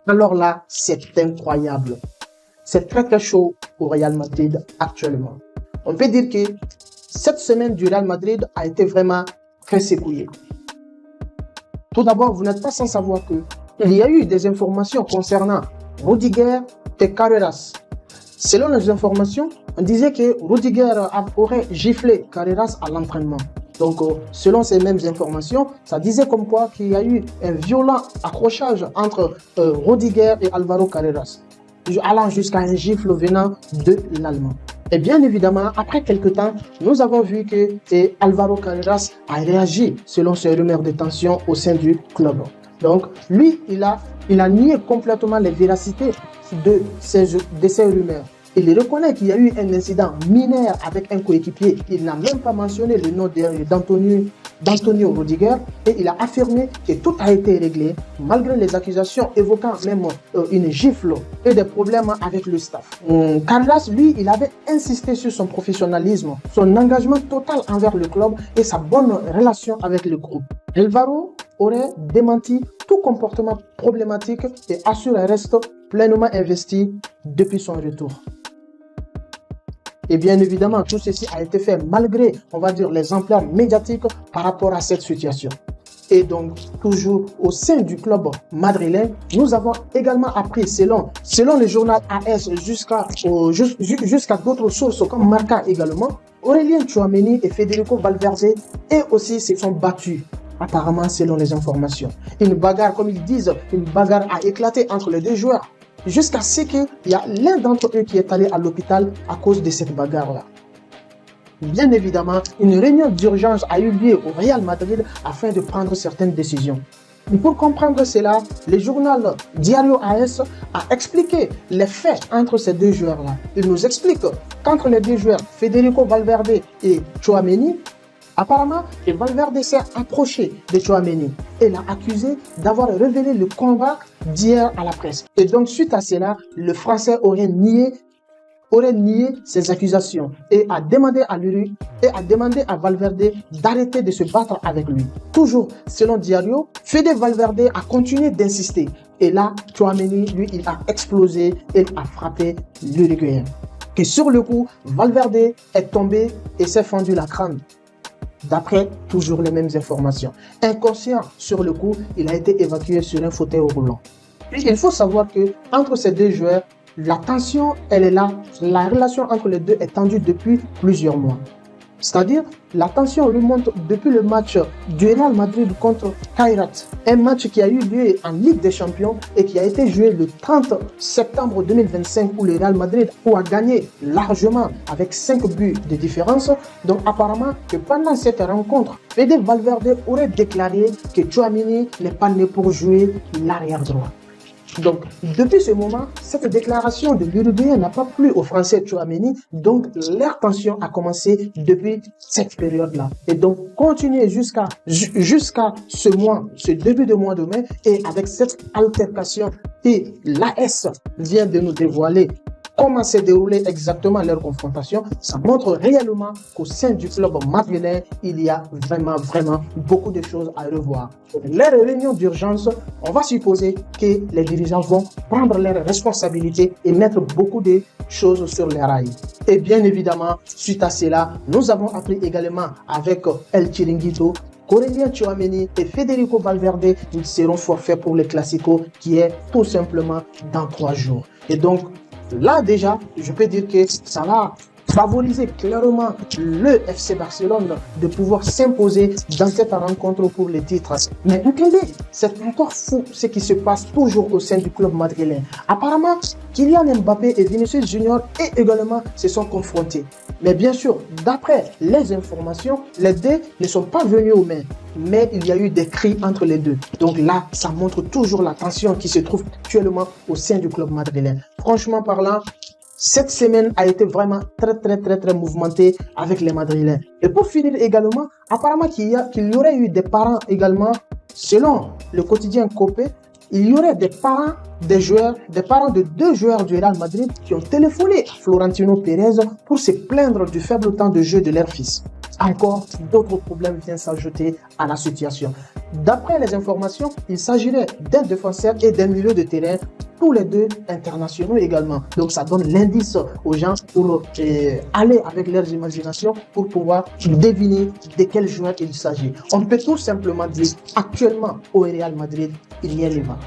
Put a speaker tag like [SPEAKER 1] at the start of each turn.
[SPEAKER 1] Alors là, c'est incroyable. C'est très très chaud au Real Madrid actuellement. On peut dire que cette semaine du Real Madrid a été vraiment très secouée. Tout d'abord, vous n'êtes pas sans savoir qu'il y a eu des informations concernant Rudiger et Carreras. Selon les informations, on disait que Rudiger aurait giflé Carreras à l'entraînement. Donc, selon ces mêmes informations, ça disait comme quoi qu'il y a eu un violent accrochage entre Rudiger et Alvaro Carreras, allant jusqu'à un gifle venant de l'Allemand. Et bien évidemment, après quelques temps, nous avons vu que Alvaro Carreras a réagi selon ces rumeurs de tension au sein du club. Donc, lui, il a nié complètement les véracités de ces rumeurs. Il reconnaît qu'il y a eu un incident mineur avec un coéquipier. Il n'a même pas mentionné le nom d'Antonio Rudiger et il a affirmé que tout a été réglé malgré les accusations évoquant même une gifle et des problèmes avec le staff. Carreras, lui, il avait insisté sur son professionnalisme, son engagement total envers le club et sa bonne relation avec le groupe. Alvaro aurait démenti tout comportement problématique et assure un reste pleinement investi depuis son retour. Et bien évidemment, tout ceci a été fait malgré, on va dire, les ampleurs médiatiques par rapport à cette situation. Et donc, toujours au sein du club madrilène, nous avons également appris, selon le journal AS jusqu'à d'autres sources comme Marca également, Aurélien Tchouaméni et Federico Valverde eux aussi se sont battus. Apparemment, selon les informations. Une bagarre, comme ils disent, une bagarre a éclaté entre les deux joueurs. Jusqu'à ce qu'il y a l'un d'entre eux qui est allé à l'hôpital à cause de cette bagarre-là. Bien évidemment, une réunion d'urgence a eu lieu au Real Madrid afin de prendre certaines décisions. Et pour comprendre cela, le journal Diario AS a expliqué les faits entre ces deux joueurs-là. Il nous explique qu'entre les deux joueurs, Federico Valverde et Tchouaméni, apparemment, Valverde s'est approché de Tchouaméni et l'a accusé d'avoir révélé le combat d'hier à la presse. Et donc, suite à cela, le Français aurait nié ses accusations et a demandé à Valverde d'arrêter de se battre avec lui. Toujours selon Diario, Fede Valverde a continué d'insister. Et là, Tchouaméni, lui, il a explosé et a frappé l'Uruguayen. Et sur le coup, Valverde est tombé et s'est fendu la crâne. D'après toujours les mêmes informations. Inconscient sur le coup, il a été évacué sur un fauteuil roulant. Il faut savoir que entre ces deux joueurs, la tension, elle est là. La relation entre les deux est tendue depuis plusieurs mois. C'est-à-dire, la tension remonte depuis le match du Real Madrid contre Kairat. Un match qui a eu lieu en Ligue des Champions et qui a été joué le 30 septembre 2025 où le Real Madrid a gagné largement avec 5 buts de différence. Donc apparemment que pendant cette rencontre, Fede Valverde aurait déclaré que Tchouaméni n'est pas né pour jouer l'arrière droit. Donc, depuis ce moment, cette déclaration de l'Uruguayen n'a pas plu aux Français Tchouaméni, donc leur tension a commencé depuis cette période-là. Et donc, continuer jusqu'à ce début de mois de mai, et avec cette altercation, et l'AS vient de nous dévoiler comment s'est déroulée exactement leur confrontation, ça montre réellement qu'au sein du club madrilène, il y a vraiment beaucoup de choses à revoir. Les réunions d'urgence, on va supposer que les dirigeants vont prendre leurs responsabilités et mettre beaucoup de choses sur les rails. Et bien évidemment, suite à cela, nous avons appris également avec El Chiringuito qu'Aurélien Tchouaméni et Federico Valverde, ils seront forfaits pour le Classico qui est tout simplement dans 3 jours. Et donc, là déjà, je peux dire que ça va favoriser clairement le FC Barcelone de pouvoir s'imposer dans cette rencontre pour les titres. Mais attendez, c'est encore fou ce qui se passe toujours au sein du club madrilène. Apparemment, Kylian Mbappé et Vinicius Junior également se sont confrontés. Mais bien sûr, d'après les informations, les deux ne sont pas venus aux mains. Mais il y a eu des cris entre les deux. Donc là, ça montre toujours la tension qui se trouve actuellement au sein du club madrilène. Franchement parlant, cette semaine a été vraiment très mouvementée avec les Madrilènes. Et pour finir également, apparemment qu'il y aurait eu des parents également, selon le quotidien Copé, il y aurait des parents de 2 joueurs du Real Madrid qui ont téléphoné à Florentino Pérez pour se plaindre du faible temps de jeu de leur fils. encore d'autres problèmes viennent s'ajouter à la situation. D'après les informations, il s'agirait d'un défenseur et d'un milieu de terrain, tous les deux internationaux également. Donc ça donne l'indice aux gens pour aller avec leurs imaginations pour pouvoir deviner de quel joueur il s'agit. On peut tout simplement dire actuellement au Real Madrid, il y a les vents.